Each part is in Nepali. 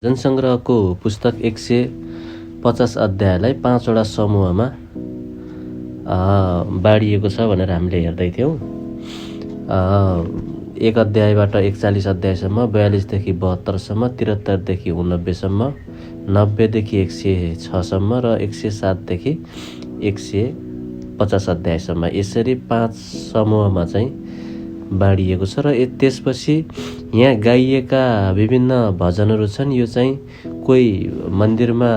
जनसङ्ग्रहको पुस्तक 150 अध्यायलाई 5 वटा समूहमा बाँडिएको छ भनेर हामीले हेर्दै थियौँ। 1 अध्यायबाट 41 अध्यायसम्म, 42 देखि 72 सम्म, 73 देखि 89 सम्म, 90 देखि 106 सम्म र 107 देखि 150 अध्यायसम्म, यसरी 5 समूहमा चाहिँ बाँडिएको छ। र त्यसपछि यहाँ गाइएका विभिन्न भजनहरू छन्। यो चाहिँ कोही मन्दिरमा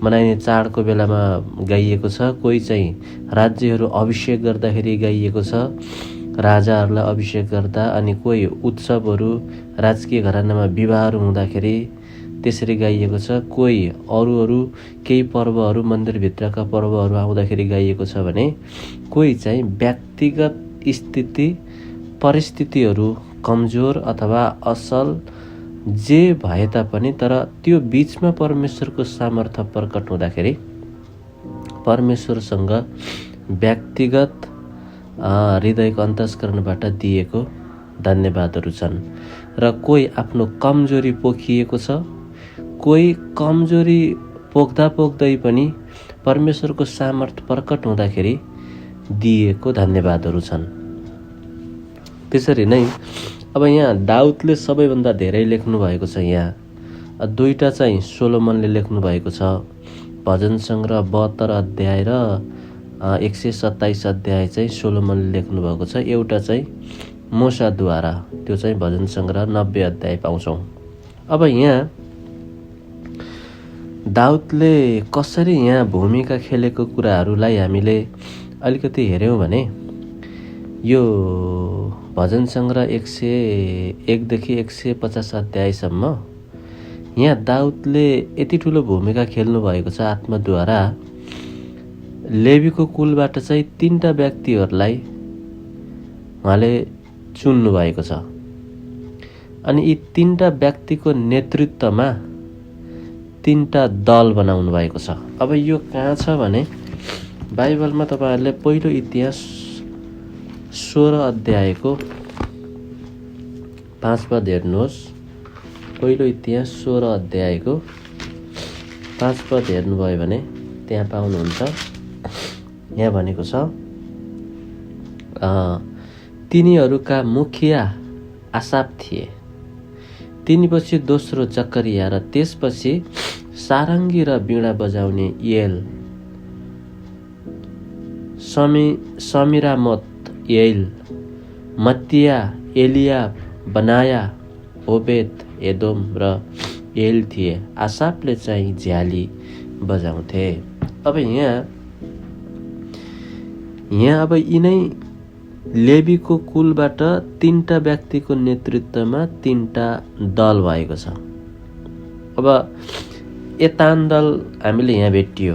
मनाइने चाडको बेलामा गाइएको छ, कोही चाहिँ राज्यहरू अभिषेक गर्दाखेरि गाइएको छ, राजाहरूलाई अभिषेक गर्दा, अनि कोही उत्सवहरू राजकीय घरानामा विवाहहरू हुँदाखेरि त्यसरी गाइएको छ, कोही अरू केही पर्वहरू मन्दिरभित्रका पर्वहरू आउँदाखेरि गाइएको छ भने कोही चाहिँ व्यक्तिगत स्थिति परिस्थितिहरू कमजोर अथवा असल जे भए तापनि तर त्यो बीचमा परमेश्वरको सामर्थ्य प्रकट हुँदाखेरि परमेश्वरसँग व्यक्तिगत हृदयको अन्तस्करणबाट दिएको धन्यवादहरू छन्। र कोही आफ्नो कमजोरी पोखिएको छ, कोही कमजोरी पोख्दा पोख्दै पनि परमेश्वरको सामर्थ्य प्रकट हुँदाखेरि दिएको धन्यवादहरू छन्। त्यसरी नै अब यहाँ दाउदले सबैभन्दा धेरै लेख्नु भएको छ। यहाँ 2टा चाहिँ सोलोमनले लेख्नु भएको छ। भजन सङ्ग्रह 72 अध्याय र 127 अध्याय चाहिँ सोलोमनले लेख्नु भएको छ। एउटा चाहिँ मोसाद्वारा, त्यो चाहिँ भजन सङ्ग्रह 90 अध्याय पाउँछौँ। अब यहाँ दाउदले कसरी यहाँ भूमिका खेलेको कुराहरूलाई हामीले अलिकति हेऱ्यौँ भने यो भजन सङ्ग्रह 101 देखि 150 अध्यायसम्म यहाँ दाउदले यति ठुलो भूमिका खेल्नु भएको छ आत्माद्वारा। लेवीको कुलबाट चाहिँ 3टा व्यक्तिहरूलाई उहाँले चुन्नु भएको छ, अनि यी 3टा व्यक्तिको नेतृत्वमा 3टा दल बनाउनु भएको छ। अब यो कहाँ छ भने बाइबलमा तपाईँहरूले पहिलो इतिहास 16 अध्यायको 5 पद हेर्नुहोस्। पहिलो इतिहास 16 अध्यायको 5 पद हेर्नुभयो भने त्यहाँ पाउनुहुन्छ। यहाँ भनेको छ, तिनीहरूका मुखिया आसाप थिए, तिनीपछि दोस्रो जकरिया र त्यसपछि सारङ्गी र वीणा बजाउने येल, समिरामत, येल, मत्तिया, एलियाब, बनाया, ओबेद, एदोम र येल थिए। आसापले चाहिँ झ्याली बजाउँथे। अब यहाँ अब यिनै लेवीको कुलबाट 3टा व्यक्तिको नेतृत्वमा 3टा दल भएको छ। अब एतान दल हामीले यहाँ भेटियो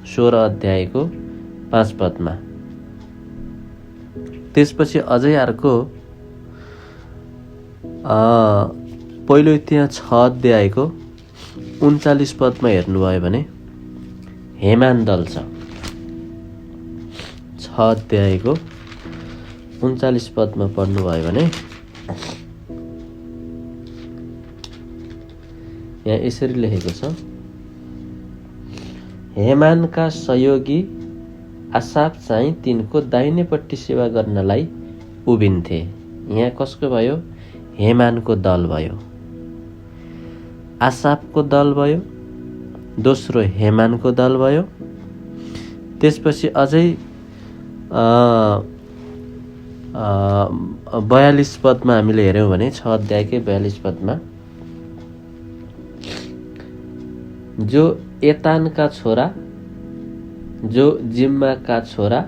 16 अध्यायको 5 पदमा। त्यसपछि अझै अर्को पहिलो इतिहास 6 अध्यायको 39 पदमा हेर्नुभयो भने हेमान दल छ। 6 अध्यायको 39 पदमा पढ्नुभयो भने यहाँ यसरी लेखेको छ, हेमानका सहयोगी आसाप चाहिँ तिनको दाहिनेपट्टि सेवा गर्नलाई उभिन्थे। यहाँ कसको भयो? हेमानको दल भयो, आसापको दल भयो, दोस्रो हेमानको दल भयो। त्यसपछि अझै 42 पदमा हामीले हेऱ्यौँ भने 6 अध्यायकै 42 पदमा जो एतानका छोरा, जो जिम्माका छोरा,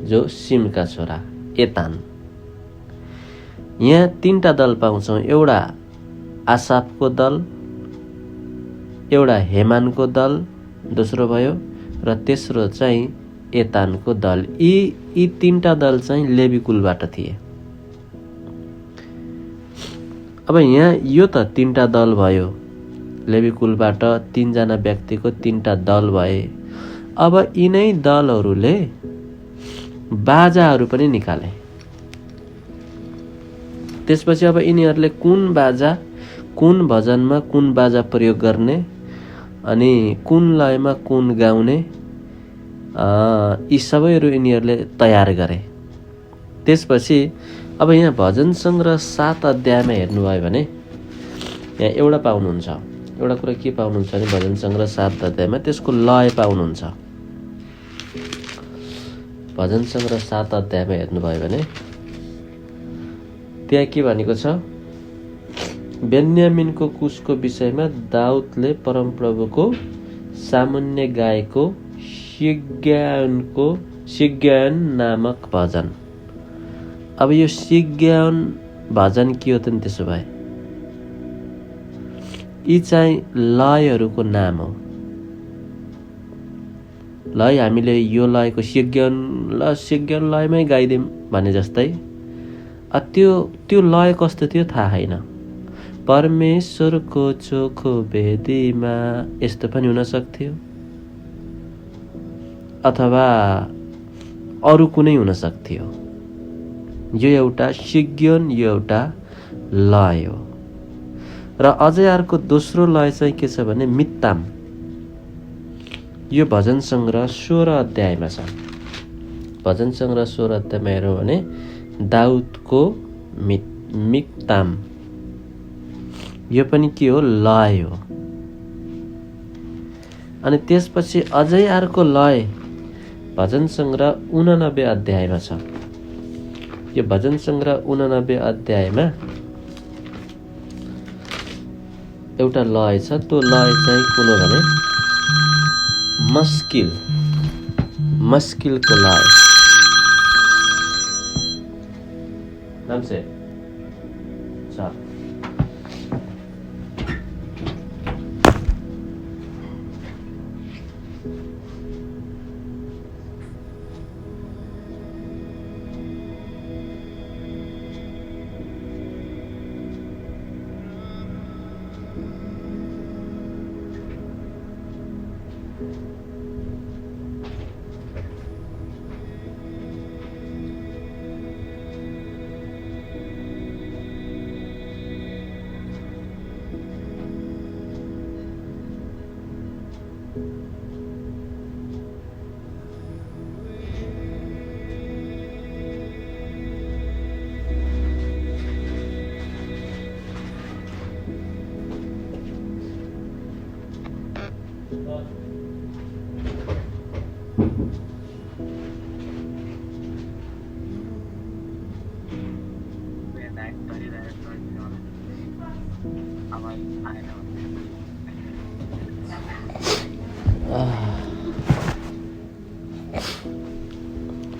जो सिमका छोरा, एतान। यहाँ 3टा दल पाउँछौँ। एउटा आसापको दल, एउटा हेमानको दल दोस्रो भयो, र तेस्रो चाहिँ एतानको दल। यी 3टा दल चाहिँ लेवी कुलबाट थिए। अब यहाँ यो त 3टा दल भयो, लेवी कुलबाट 3जना व्यक्तिको 3टा दल भए। अब यिनै दलहरूले बाजाहरू पनि निकाले। त्यसपछि अब यिनीहरूले कुन बाजा कुन भजनमा कुन बाजा प्रयोग गर्ने अनि कुन लयमा कुन गाउने यी सबैहरू यिनीहरूले तयार गरे। त्यसपछि अब यहाँ भजन सङ्ग्रह 7 अध्यायमा हेर्नुभयो भने यहाँ एउटा पाउनुहुन्छ। एउटा कुरा के पाउनुहुन्छ भने भजन सङ्ग्रह 7 अध्यायमा त्यसको लय पाउनुहुन्छ। भजन सङ्ग्रह 7 अध्यायमा हेर्नुभयो भने त्यहाँ के भनेको छ, बेन्यामिनको कुशको विषयमा दाउदले परमप्रभुको सामान्य गाएको सिग्गायन नामक भजन। अब यो सिग्गायन भजन के हो त नि? त्यसो भए यी चाहिँ लयहरूको नाम हो। लय हामीले यो लयको सिग्गायन लयमै गाइदिउँ भने जस्तै त्यो लय कस्तो थियो थाहा छैन। परमेश्वरको चोखो वेदीमा यस्तो पनि हुन सक्थ्यो, अथवा अरू कुनै हुन सक्थ्यो। यो एउटा सिग्गायन, यो एउटा लय हो। र अझै अर्को दोस्रो लय चाहिँ के छ भने मित्ताम। यो भजन सङ्ग्रह 16 अध्यायमा छ। भजन सङ्ग्रह 16 अध्यायमा हेरौँ भने दाउदको मित्ताम, यो पनि के हो? लय हो। अनि त्यसपछि अझै अर्को लय भजन सङ्ग्रह 89 अध्यायमा छ। यो भजन सङ्ग्रह 89 अध्यायमा एउटा लय छ। त्यो लय चाहिँ कुन हो भने मस्किलको लय। नामसे छ।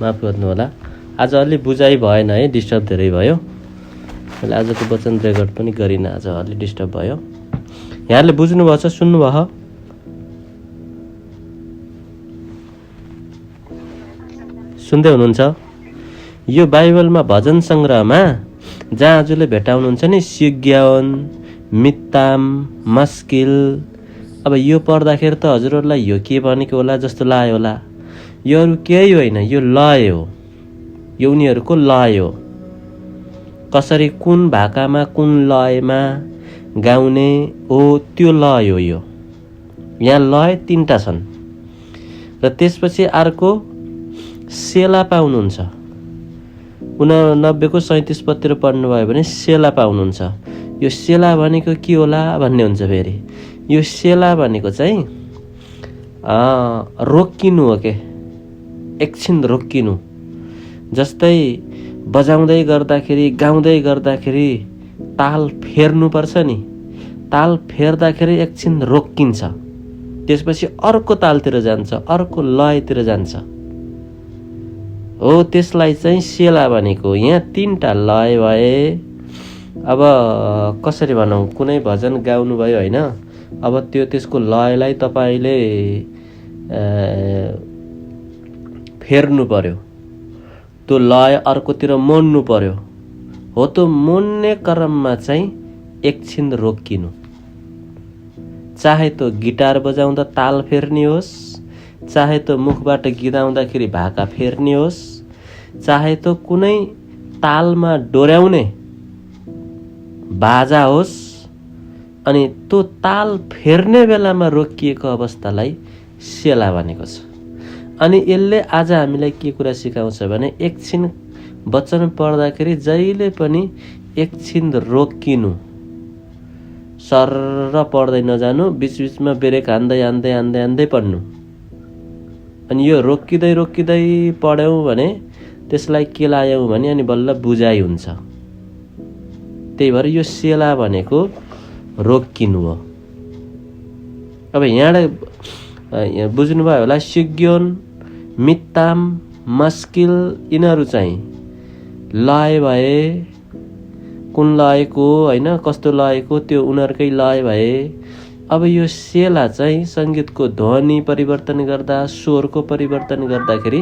माफ गर्नु होला, आज अलि बुझाइ भएन है, डिस्टर्ब धेरै भयो। मैले आजको वचन रेकर्ड पनि गरिनँ, आज अलि डिस्टर्ब भयो। यहाँले बुझ्नुभएको छ, सुन्नुभयो? सुन्दै हुनुहुन्छ? यो बाइबलमा भजन सङ्ग्रहमा जहाँ हजुरले भेटाउनुहुन्छ नि सिग्गायन, मित्ताम, मस्किल, अब यो पढ्दाखेरि त हजुरहरूलाई यो के भनेको होला जस्तो लाग्यो होला। यो अरू केही होइन, यो लय हो। यो उनीहरूको लय हो। कसरी कुन भाकामा कुन लयमा गाउने हो त्यो लय हो। यो यहाँ लय 3टा छन्। र त्यसपछि अर्को सेला पाउनुहुन्छ। 89 को 37 पतिर पढ्नुभयो भने सेला पाउनुहुन्छ। यो सेला भनेको के होला भन्ने हुन्छ। फेरि यो सेला भनेको चाहिँ रोकिनु हो के, एकछिन रोकिनु। जस्तै बजाउँदै गर्दाखेरि, गाउँदै गर्दाखेरि ताल फेर्नुपर्छ नि, ताल फेर्दाखेरि एकछिन रोकिन्छ, त्यसपछि अर्को तालतिर जान्छ, अर्को लयतिर जान्छ हो। त्यसलाई चाहिँ सेला भनेको। यहाँ 3टा लय भए। अब कसरी भनौँ, कुनै भजन गाउनुभयो होइन, अब त्यसको लयलाई तपाईँले फेर्नु पर्यो, त्यो लय अर्कोतिर मोड्नु पर्यो हो। त्यो मोड्ने क्रममा चाहिँ एकछिन रोकिनु। चाहे त्यो गिटार बजाउँदा ताल फेर्ने होस्, चाहे त्यो मुखबाट गीत आउँदाखेरि भाका फेर्ने होस्, चाहे त्यो कुनै तालमा डोर्याउने बाजा होस्, अनि त्यो ताल फेर्ने बेलामा रोकिएको अवस्थालाई सेला भनेको छ। अनि यसले आज हामीलाई के कुरा सिकाउँछ भने एकछिन वचन पढ्दाखेरि जहिले पनि एकछिन रोकिनु, सर्र पढ्दै नजानु, बिचबिचमा ब्रेक हान्दै पढ्नु। अनि यो रोकिँदै पढ्यौँ भने त्यसलाई केलायौँ भने अनि बल्ल बुझाइ हुन्छ। त्यही भएर यो सेला भनेको रोकिनु हो। अब यहाँ बुझ्नुभयो होला, सिग्योन, मित्ताम, मस्किल यिनीहरू चाहिँ लय भए, कुन लयको होइन कस्तो लयको त्यो उनीहरूकै लय भए। अब यो सेला चाहिँ सङ्गीतको ध्वनि परिवर्तन गर्दा, स्वरको परिवर्तन गर्दाखेरि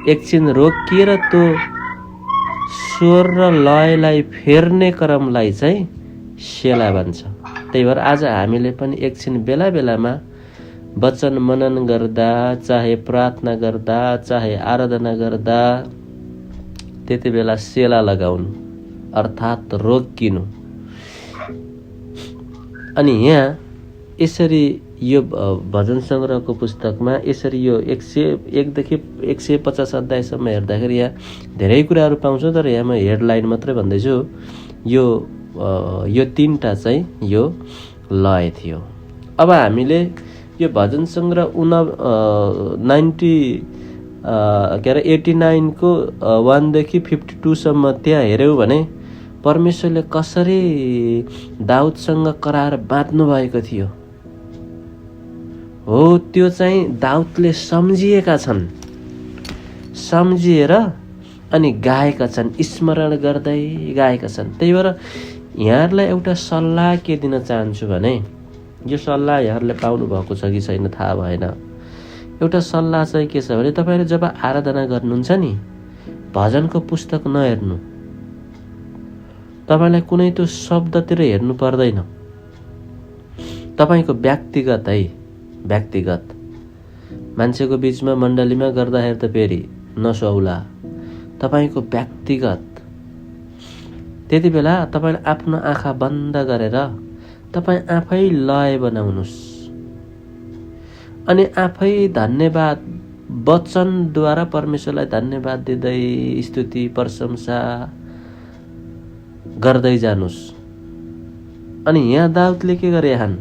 एकछिन रोकिएर त्यो स्वर र लयलाई फेर्ने क्रमलाई चाहिँ सेला भन्छ। त्यही भएर आज हामीले पनि एकछिन बेला बेलामा वचन मनन गर्दा, चाहे प्रार्थना गर्दा, चाहे आराधना गर्दा त्यति बेला सेला लगाउनु अर्थात् रोकिनु। अनि यहाँ यसरी यो भजन सङ्ग्रहको पुस्तकमा यसरी यो 101 देखि 150 अध्यायसम्म हेर्दाखेरि यहाँ धेरै कुराहरू पाउँछौँ, तर यहाँ म हेडलाइन मात्रै भन्दैछु। यो तीनटा चाहिँ यो लय थियो। अब हामीले यो भजन सङ्ग्रह 89 को 1 देखि 52 सम्म त्यहाँ हेऱ्यौँ भने परमेश्वरले कसरी दाउदसँग करार बाँध्नु भएको थियो हो, त्यो चाहिँ दाउदले सम्झिएका छन्, सम्झिएर अनि गाएका छन्, स्मरण गर्दै गाएका छन्। त्यही भएर यहाँहरूलाई एउटा सल्लाह के दिन चाहन्छु भने, यो सल्लाह यहाँहरूले पाउनु भएको छ कि छैन थाहा भएन। एउटा सल्लाह चाहिँ के छ भने, तपाईँले जब आराधना गर्नुहुन्छ नि, भजनको पुस्तक नहेर्नु। तपाईँलाई कुनै त्यो शब्दतिर हेर्नु पर्दैन। तपाईँको व्यक्तिगत मान्छेको बिचमा मण्डलीमा गर्दाखेरि त फेरि नसौला, तपाईँको व्यक्तिगत त्यति बेला तपाईँले आफ्नो आँखा बन्द गरेर तपाईँ आफै लय बनाउनुहोस् अनि आफै धन्यवाद वचनद्वारा परमेश्वरलाई धन्यवाद दिँदै स्तुति प्रशंसा गर्दै जानुस्। अनि यहाँ दाउदले के गरे हान,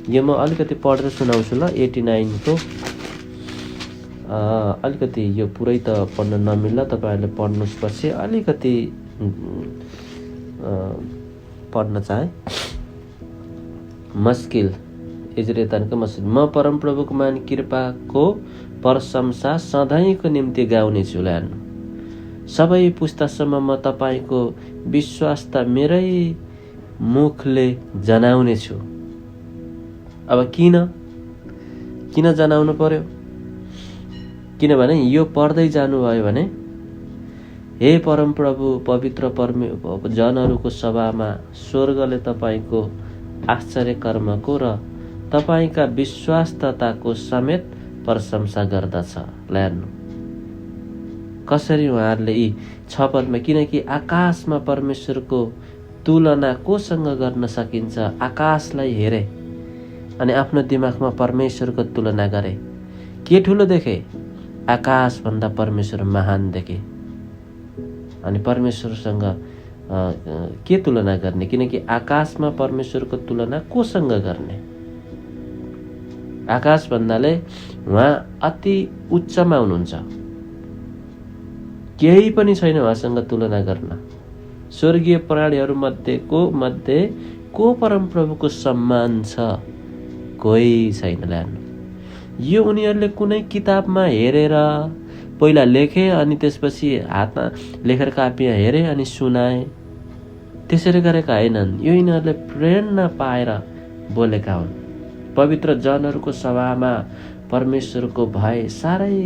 यो म अलिकति पढेर सुनाउँछु ल। 89 को अलिकति यो पुरै त पढ्न नमिल्ला, तपाईँहरूले पढ्नुहोस् पछि। अलिकति पढ्न चाहे मस्किल इजरेतानको मस्किल। म परमप्रभुको मान कृपाको प्रशंसा सधैँको निम्ति गाउनेछु ल्यान्नु। सबै पुस्तासम्म म तपाईँको विश्वासता मेरै मुखले जनाउने छु। अब किन जनाउनु पर्यो? किनभने यो पढ्दै जानुभयो भने, हे परमप्रभु पवित्र जनहरूको सभामा स्वर्गले तपाईँको आश्चर्य कर्मको र तपाईँका विश्वासताको समेत प्रशंसा गर्दछ ल्यान्नु। कसरी उहाँहरूले यी 6 पदमा, किनकि आकाशमा परमेश्वरको तुलना कोसँग गर्न सकिन्छ? आकाशलाई हेरे अनि आफ्नो दिमागमा परमेश्वरको तुलना गरे, के ठुलो देखे? आकाशभन्दा परमेश्वर महान देखे। अनि परमेश्वरसँग के तुलना गर्ने? किनकि आकाशमा परमेश्वरको तुलना कोसँग गर्ने? आकाश भन्नाले उहाँ अति उच्चमा हुनुहुन्छ, केही पनि छैन उहाँसँग तुलना गर्न। स्वर्गीय प्राणीहरू मध्ये को परमप्रभुको सम्मान छ? कोही छैन ल्यान्नु। यो उनीहरूले कुनै किताबमा हेरेर पहिला लेखे अनि त्यसपछि हातमा लेखेर कापीमा हेरे अनि सुनाए, त्यसरी गरेका होइनन्। यो यिनीहरूले प्रेरणा पाएर बोलेका हुन्। पवित्र जनहरूको सभामा परमेश्वरको भय साह्रै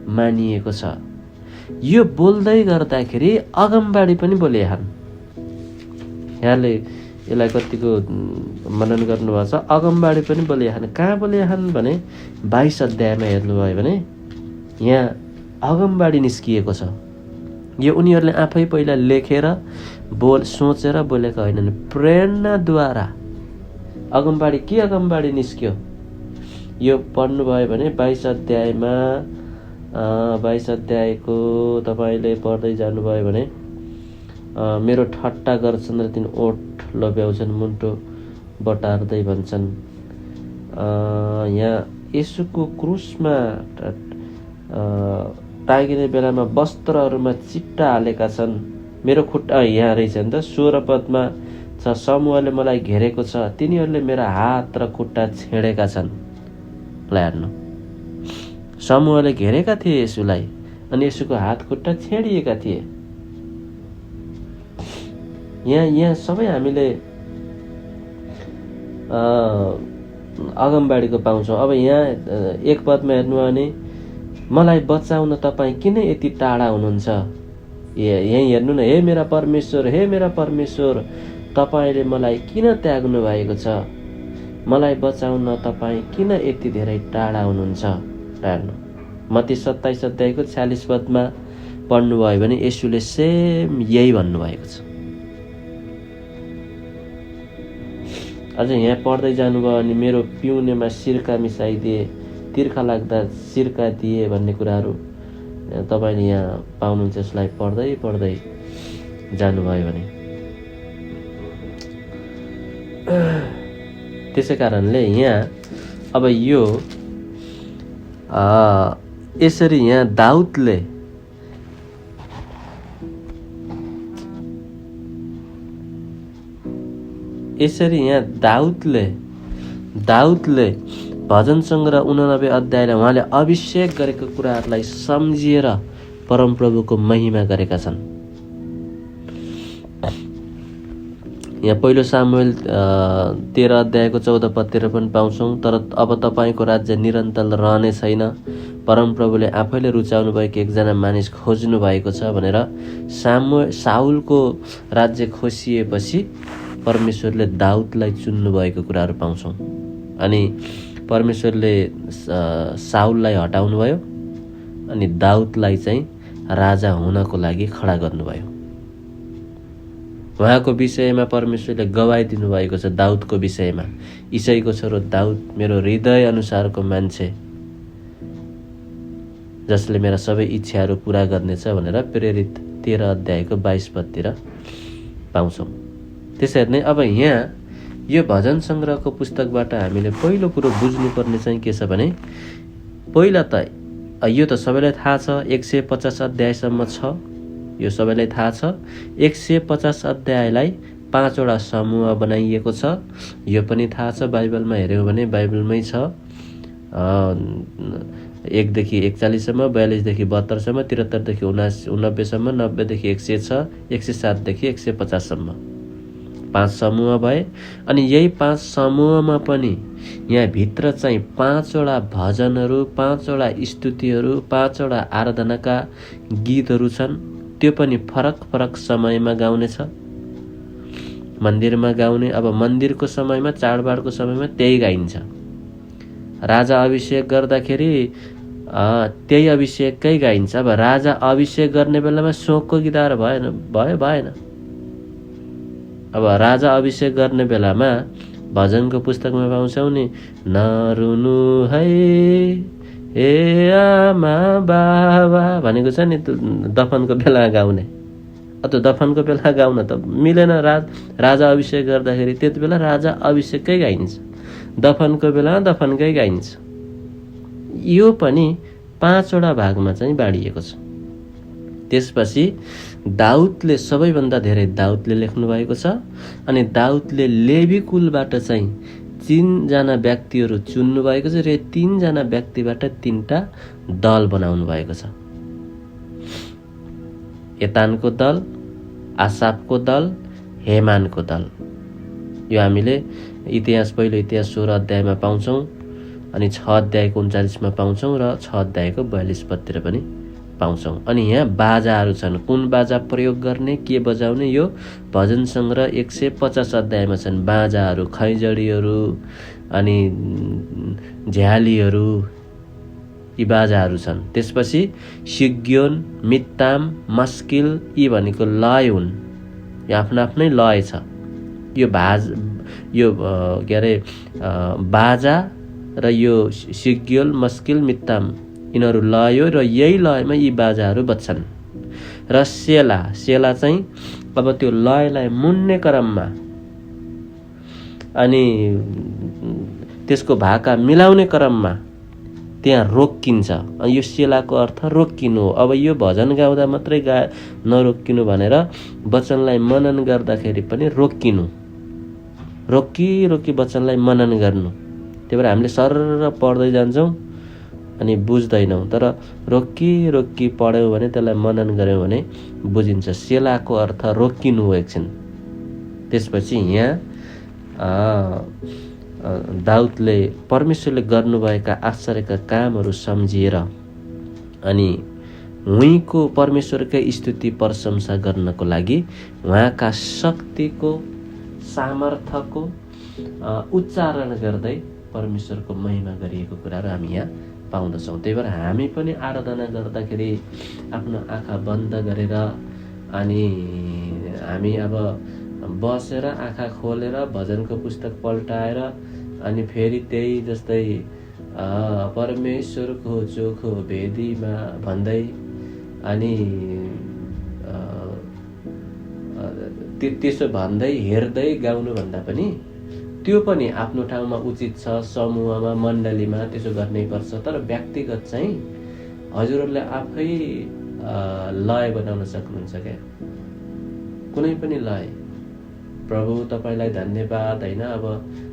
मानिएको छ। यो बोल्दै गर्दाखेरि अगमबाडी पनि बोले हान। यहाँले यसलाई कतिको मनन गर्नुभएको छ। अगमबाडी पनि बोले हान। कहाँ बोले हान भने 22 अध्यायमा हेर्नुभयो भने यहाँ अगमबाडी निस्किएको छ। यो उनीहरूले आफै पहिला लेखेर सोचेर बोलेका होइनन्, प्रेरणाद्वारा अगमबाडी के अगमबाडी निस्क्यो। यो पढ्नुभयो भने 22 अध्यायमा 22 अध्यायको तपाईँले पढ्दै जानुभयो भने मेरो ठट्टा गर्छन् र तिन ओठ लोभ्याउँछन्, मुन्टो बटार्दै भन्छन्। यहाँ येशूको क्रुसमा टाँगिने बेलामा वस्त्रहरूमा चिट्टा हालेका छन्। मेरो खुट्टा यहाँ रहेछ नि त 16 पदमा छ, समूहले मलाई घेरेको छ, तिनीहरूले मेरा हात र खुट्टा छेडेका छन्। ल हेर्नु, समूहले घेरेका थिए येशूलाई अनि येशूको हात खुट्टा छेडिएका थिए। यहाँ सबै हामीले अगमबाडीको पाउँछौँ। अब यहाँ 1 पदमा हेर्नुभयो भने मलाई बचाउन तपाईँ किन यति टाढा हुनुहुन्छ। यहीँ हेर्नु न, हे मेरा परमेश्वर, हे मेरा परमेश्वर, तपाईँले मलाई किन त्याग्नु भएको छ, मलाई बचाउन तपाईँ किन यति धेरै टाढा हुनुहुन्छ। हेर्नु, मत्ती 27 अध्यायको 46 पदमा पढ्नुभयो भने येशूले सेम यही भन्नुभएको छ। अझ यहाँ पढ्दै जानुभयो भने मेरो पिउनेमा सिरका मिसाइदिए, तिर्खा लाग्दा सिरका दिए भन्ने कुराहरू तपाईँले यहाँ पाउनुहुन्छ। यसलाई पढ्दै पढ्दै जानुभयो भने त्यसै कारणले यहाँ अब यो यसरी यहाँ दाउदले भजन सङ्ग्रह 89 अध्यायलाई उहाँले अभिषेक गरेको कुराहरूलाई सम्झिएर परमप्रभुको महिमा गरेका छन्। यहाँ पहिलो सामुएल 13 अध्यायको 14 पदतिर पनि पाउँछौँ। तर अब तपाईँको राज्य निरन्तर रहने छैन, परमप्रभुले आफैले रुचाउनु भएको एकजना मानिस खोज्नु भएको छ भनेर साउलको राज्य खोसिएपछि परमेश्वरले दाउदलाई चुन्नु भएको कुराहरू पाउँछौँ। अनि परमेश्वरले साउललाई हटाउनु भयो अनि दाउदलाई चाहिँ राजा हुनको लागि खडा गर्नुभयो। उहाँको विषयमा परमेश्वरले गवाई दिनुभएको छ। दाउदको विषयमा, इसैको छोरो दाउद मेरो हृदय अनुसारको मान्छे, जसले मेरा सबै इच्छाहरू पुरा गर्नेछ भनेर प्रेरित 13 अध्यायको 22 पदतिर पाउँछौँ। त्यसरी नै अब यहाँ यो भजन सङ्ग्रहको पुस्तकबाट हामीले पहिलो कुरो बुझ्नुपर्ने चाहिँ के छ भने, पहिला त यो त सबैलाई थाहा छ 150 अध्यायसम्म छ, यो सबैलाई थाहा छ। 150 अध्यायलाई 5 वटा समूह बनाइएको छ, यो पनि थाहा छ। बाइबलमा हेऱ्यौँ भने बाइबलमै छ। 1 देखि 41 सम्म, 42 देखि 72 सम्म, 73 देखि 89 सम्म, 90 देखि 106, 107 देखि 150 सम्म 5 समूह भए। अनि यही 5 समूहमा पनि यहाँ भित्र चाहिँ 5 वटा भजनहरू, 5 वटा स्तुतिहरू, 5 वटा आराधनाका गीतहरू छन्। त्यो पनि फरक फरक समयमा गाउने छ। मन्दिरमा गाउने, अब मन्दिरको समयमा, चाडबाडको समयमा त्यही गाइन्छ। राजा अभिषेक गर्दाखेरि त्यही अभिषेककै गाइन्छ। अब राजा अभिषेक गर्ने बेलामा शोकको गीतहरू भएन। अब राजा अभिषेक गर्ने बेलामा भजनको पुस्तकमा पाउँछौँ नि, नरुनु है ए आमा बाबा भनेको छ नि, दफनको बेला गाउने। त्यो दफनको बेला गाउन त मिलेन। राजा अभिषेक गर्दाखेरि त्यति बेला राजा अभिषेककै गाइन्छ, दफनको बेला दफनकै गाइन्छ। यो पनि 5 वटा भागमा चाहिँ बाँडिएको छ। त्यसपछि दाउदले सबैभन्दा धेरै दाउदले लेख्नु भएको छ। अनि दाउदले लेवी कुलबाट चाहिँ 3 जना व्यक्तिहरू चुन्नु भएको छ र 3 जना व्यक्तिबाट 3टा दल बनाउनु भएको छ। एतानको दल, आसाफको दल, हेमानको दल। यो हामीले पहिलो इतिहास 16 अध्यायमा पाउँछौँ अनि 6 अध्यायको 39मा पाउँछौँ र 6 अध्यायको 42 पदतिर पनि पाउँछौँ। अनि यहाँ बाजाहरू छन्, कुन बाजा प्रयोग गर्ने, के बजाउने, यो भजन सङ्ग्रह 150 अध्यायमा छन्। बाजाहरू, खैँजडीहरू अनि झ्यालीहरू, यी बाजाहरू छन्। त्यसपछि सिग्योन, मित्ताम, मस्किल, यी भनेको लय हुन्। यो आफ्नो आफ्नै लय छ। यो के अरे बाजा र यो सिग्योल मस्किल मित्ताम यिनीहरू लय हो र यही लयमा यी बाजाहरू बज्छन्। र सेला चाहिँ अब त्यो लयलाई मुन्ने क्रममा अनि त्यसको भाका मिलाउने क्रममा त्यहाँ रोकिन्छ। यो सेलाको अर्थ रोकिनु हो। अब यो भजन गाउँदा मात्रै नरोकिनु भनेर वचनलाई मनन गर्दाखेरि पनि रोकी वचनलाई मनन गर्नु। त्यही भएर हामीले सरर पढ्दै जान्छौँ अनि बुझ्दैनौँ, तर रोकी पढ्यौँ भने त्यसलाई मनन गऱ्यौँ भने बुझिन्छ। सेलाको अर्थ रोकिनु हो एकछिन। त्यसपछि यहाँ दाउदले परमेश्वरले गर्नुभएका आश्चर्यका कामहरू सम्झिएर अनि उहीँको परमेश्वरकै स्तुति प्रशंसा गर्नको लागि उहाँका शक्तिको सामर्थ्यको उच्चारण गर्दै परमेश्वरको महिमा गरिएको कुराहरू हामी यहाँ पाउँदछौँ। त्यही भएर हामी पनि आराधना गर्दाखेरि आफ्नो आँखा बन्द गरेर अनि हामी अब बसेर आँखा खोलेर भजनको पुस्तक पल्टाएर अनि फेरि त्यही जस्तै परमेश्वरको चोखो वेदीमा भन्दै अनि त्यसो भन्दै हेर्दै गाउनुभन्दा पनि त्यो पनि आफ्नो ठाउँमा उचित छ। समूहमा मण्डलीमा त्यसो गर्नै पर्छ। तर व्यक्तिगत चाहिँ हजुरहरूले आफै लय बनाउन सक्नुहुन्छ क्या, कुनै पनि लय। प्रभु तपाईँलाई धन्यवाद होइन। अब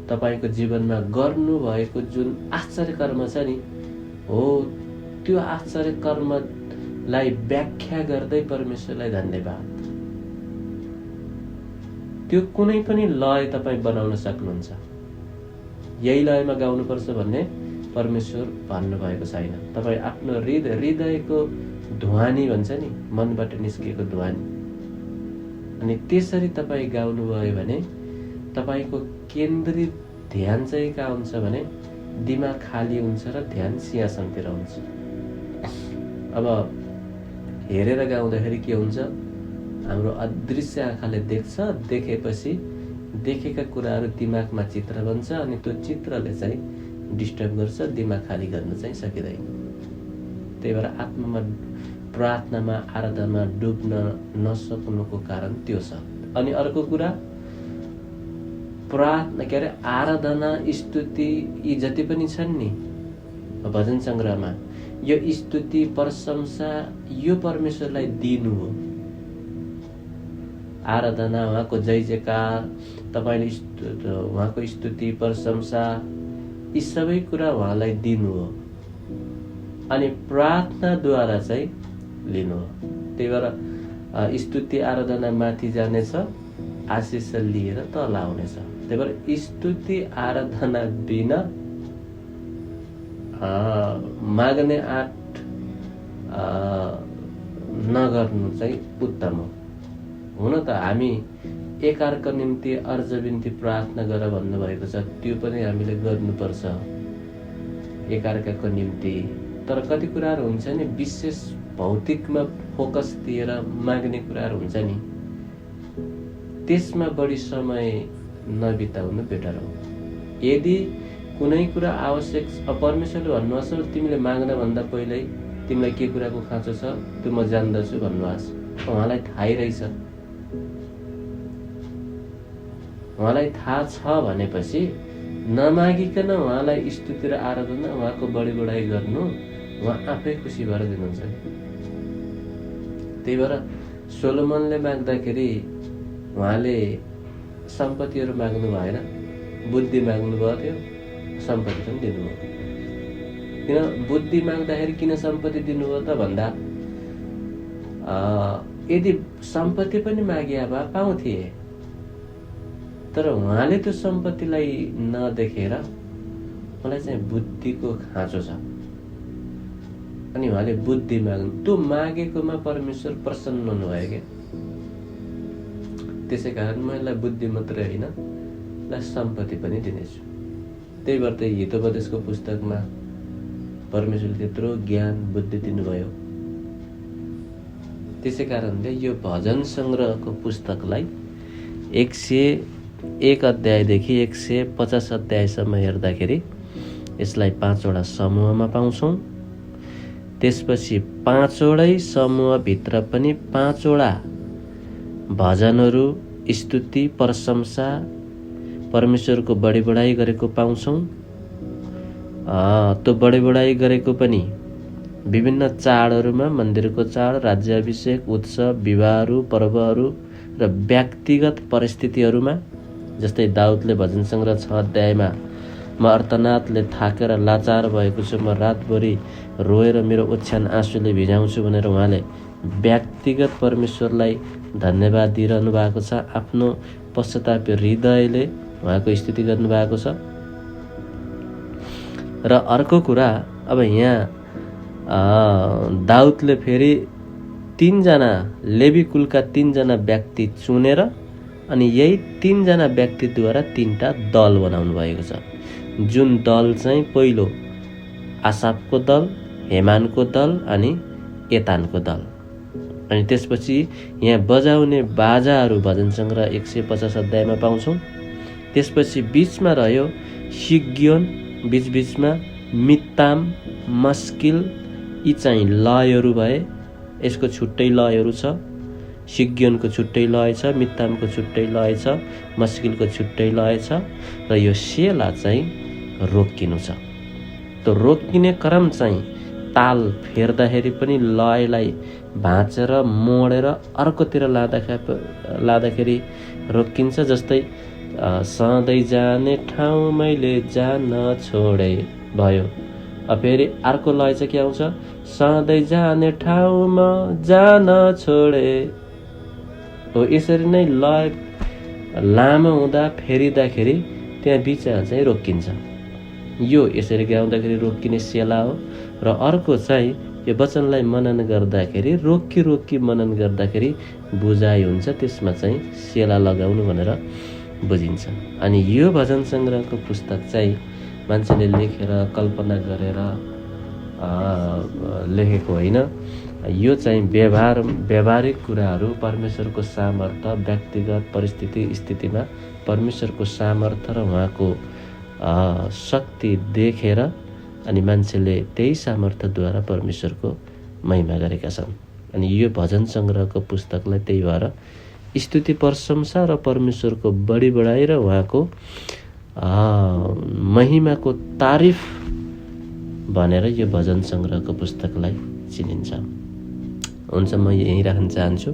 तपाईँको जीवनमा गर्नुभएको जुन आश्चर्य कर्म छ नि हो, त्यो आश्चर्य कर्मलाई व्याख्या गर्दै परमेश्वरलाई धन्यवाद, त्यो कुनै पनि लय तपाईँ बनाउन सक्नुहुन्छ। यही लयमा गाउनुपर्छ भन्ने परमेश्वर भन्नुभएको छैन। तपाईँ आफ्नो हृदयको ध्वनि भन्छ नि, मनबाट निस्किएको ध्वनि, अनि त्यसरी तपाईँ गाउनुभयो भने तपाईँको केन्द्रित ध्यान चाहिँ कहाँ हुन्छ भने दिमाग खाली हुन्छ र ध्यान सिंहासनतिर हुन्छ। अब हेरेर गाउँदाखेरि के हुन्छ, हाम्रो अदृश्य आँखाले देख्छ, देखेपछि देखेका कुराहरू दिमागमा चित्र बन्छ अनि त्यो चित्रले चाहिँ डिस्टर्ब गर्छ, दिमाग खाली गर्न चाहिँ सकिँदैन। त्यही भएर आत्मामा प्रार्थनामा आराधनामा डुब्न नसक्नुको कारण त्यो छ। अनि अर्को कुरा प्रार्थना के अरे आराधना स्तुति यी जति पनि छन् नि भजन सङ्ग्रहमा, यो स्तुति प्रशंसा यो परमेश्वरलाई दिनु हो। आराधना उहाँको जय जयकार, तपाईँले उहाँको स्तुति प्रशंसा यी सबै कुरा उहाँलाई दिनु हो अनि प्रार्थनाद्वारा चाहिँ लिनु हो। त्यही भएर स्तुति आराधना माथि जानेछ, आशिष लिएर तल आउनेछ। त्यही भएर स्तुति आराधना बिना माग्ने आँट नगर्नु चाहिँ उत्तम हो। हुन त हामी एकअर्का निम्ति अर्ज बिन्ती प्रार्थना गर भन्नुभएको छ, त्यो पनि हामीले गर्नुपर्छ एकअर्काको निम्ति। तर कति कुराहरू हुन्छ नि विशेष भौतिकमा फोकस दिएर माग्ने कुराहरू हुन्छ नि, त्यसमा बढी समय नबिताउनु बेटर हो। यदि कुनै कुरा आवश्यक परमेश्वरले भन्नुहोस् तिमीले माग्न भन्दा पहिल्यै तिमीलाई के कुराको खाँचो छ त्यो म जान्दछु भन्नुहोस्, उहाँलाई थाहै रहेछ। उहाँलाई थाहा छ भनेपछि नमागिकन उहाँलाई स्तुति र आराधना उहाँको बढी बढाइ गर्नु उहाँ आफै खुसी भएर दिनुहुन्छ। त्यही भएर सोलोमनले माग्दाखेरि उहाँले सम्पत्तिहरू माग्नु भएन, बुद्धि माग्नुभएको थियो, सम्पत्ति पनि दिनुभयो। किन बुद्धि माग्दाखेरि किन सम्पत्ति दिनुभयो त भन्दा यदि सम्पत्ति पनि मागिया भए पाउँथे, तर उहाँले त्यो सम्पत्तिलाई नदेखेर मलाई चाहिँ बुद्धिको खाँचो छ अनि उहाँले बुद्धि माग्नु, त्यो मागेकोमा परमेश्वर प्रसन्न हुनुभयो क्या। त्यसै कारण म यसलाई बुद्धि मात्रै होइन यसलाई सम्पत्ति पनि दिनेछु। त्यही भएर त हितोपदेशको पुस्तकमा परमेश्वरले त्यत्रो ज्ञान बुद्धि दिनुभयो। त्यसै कारणले यो भजन सङ्ग्रहको पुस्तकलाई 101 अध्यायदेखि 150 अध्यायसम्म हेर्दाखेरि यसलाई 5वटा समूहमा पाउँछौँ। त्यसपछि 5वटै समूहभित्र पनि 5वटा भजनहरू, स्तुति, प्रशंसा, परमेश्वरको बढी गरेको पाउँछौँ। त्यो बढी गरेको पनि विभिन्न चाडहरूमा, मन्दिरको चाड, राज्याभिषेक, उत्सव, विवाहहरू, पर्वहरू र व्यक्तिगत परिस्थितिहरूमा। जस्तै दाउदले भजन सङ्ग्रह 6 अध्यायमा म अर्थनाथले थाकेर लाचार भएको छु, म रातभरि रोएर मेरो ओछ्यान आँसुले भिजाउँछु भनेर उहाँले व्यक्तिगत परमेश्वरलाई धन्यवाद दिइरहनु भएको छ। आफ्नो पश्चातापी हृदयले उहाँको स्तुति गर्नुभएको छ। र अर्को कुरा, अब यहाँ दाउदले फेरि 3जना लेवी कुलका 3जना व्यक्ति चुनेर अनि यही 3जना व्यक्तिद्वारा 3टा दल बनाउनु भएको छ। जुन दल चाहिँ पहिलो आसाफको दल, हेमानको दल अनि एतानको दल। अनि त्यसपछि यहाँ बजाउने बाजाहरू भजन सङ्ग्रह 150 अध्यायमा पाउँछौँ। त्यसपछि बिचमा रह्यो सिग्योन, बिचबिचमा मित्ताम, मस्किल, यी चाहिँ लयहरू भए। यसको छुट्टै लयहरू छ। सिग्योनको छुट्टै लय छ, मित्तामको छुट्टै लय छ, मस्किलको छुट्टै लय छ। र यो सेला चाहिँ रोकिनु छ। त्यो रोकिने क्रम चाहिँ ताल फेर्दाखेरि पनि लयलाई भाँचेर मोडेर अर्कोतिर लाँदाखेरि रोकिन्छ। जस्तै सधैँ जाने ठाउँ मैले जान छोडे भयो। फेरि अर्को लय चाहिँ के आउँछ? सधैँ जाने ठाउँमा जान छोडे हो। यसरी नै लय लामो हुँदा फेरिँदाखेरि त्यहाँ बिचमा चाहिँ रोकिन्छ। यो यसरी गाउँदाखेरि रोकिने सेला हो। र अर्को चाहिँ यो वचनलाई मनन गर्दाखेरि रोकी मनन गर्दाखेरि बुझाइ हुन्छ, त्यसमा चाहिँ सेला लगाउनु भनेर बुझिन्छ। अनि यो भजन सङ्ग्रहको पुस्तक चाहिँ मान्छेले लेखेर कल्पना गरेर लेखेको होइन। यो चाहिँ व्यवहारिक कुराहरू, परमेश्वरको सामर्थ्य, व्यक्तिगत परिस्थिति स्थितिमा परमेश्वरको सामर्थ्य र उहाँको शक्ति देखेर अनि मान्छेले त्यही सामर्थ्यद्वारा परमेश्वरको महिमा गरेका छन्। अनि यो भजन सङ्ग्रहको पुस्तकलाई त्यही भएर स्तुति, प्रशंसा र परमेश्वरको बढाइ र उहाँको महिमाको तारिफ भनेर यो भजन सङ्ग्रहको पुस्तकलाई चिनिन्छ। हुन्छ, म यहीँ राख्न चाहन्छु।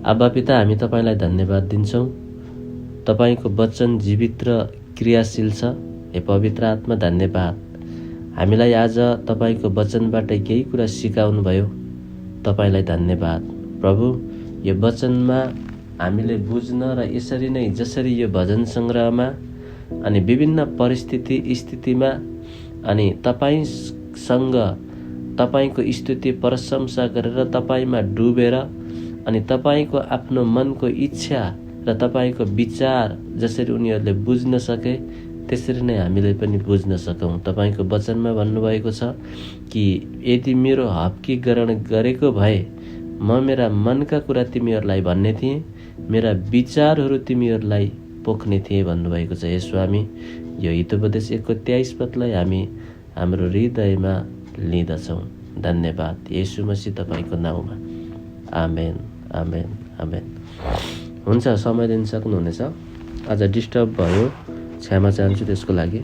आबा पिता, हामी तपाईँलाई धन्यवाद दिन्छौँ। तपाईँको वचन जीवित र क्रियाशील छ। हे पवित्र आत्मा, धन्यवाद। हामीलाई आज तपाईँको वचनबाट केही कुरा सिकाउनु भयो, तपाईँलाई धन्यवाद। प्रभु, यो वचनमा हामीले बुझ्न र यसरी नै जसरी यो भजन सङ्ग्रहमा अनि विभिन्न परिस्थिति स्थितिमा अनि तपाईँसँग तपाईँको स्तुति प्रशंसा गरेर तपाईँमा डुबेर अनि तपाईँको आफ्नो मनको इच्छा र तपाईँको विचार जसरी उनीहरूले बुझ्न सके त्यसरी नै हामीले पनि बुझ्न सकौँ। तपाईँको वचनमा भन्नुभएको छ कि यदि मेरो हकीकरण गरेको भए म मेरा मनका कुरा तिमीहरूलाई भन्ने थिएँ, मेरा विचारहरू तिमीहरूलाई पोख्ने थिएँ भन्नुभएको छ। हे स्वामी, यो हितोपदेश 1:23 पदलाई हामी हाम्रो हृदयमा लिँदछौँ। धन्यवाद येशू मसीह तपाईँको नाउँमा। आमेन, आमेन, आमेन। हुन्छ, समय दिन सक्नुहुनेछ। आज डिस्टर्ब भयो, क्षमा चाहन्छु त्यसको लागि।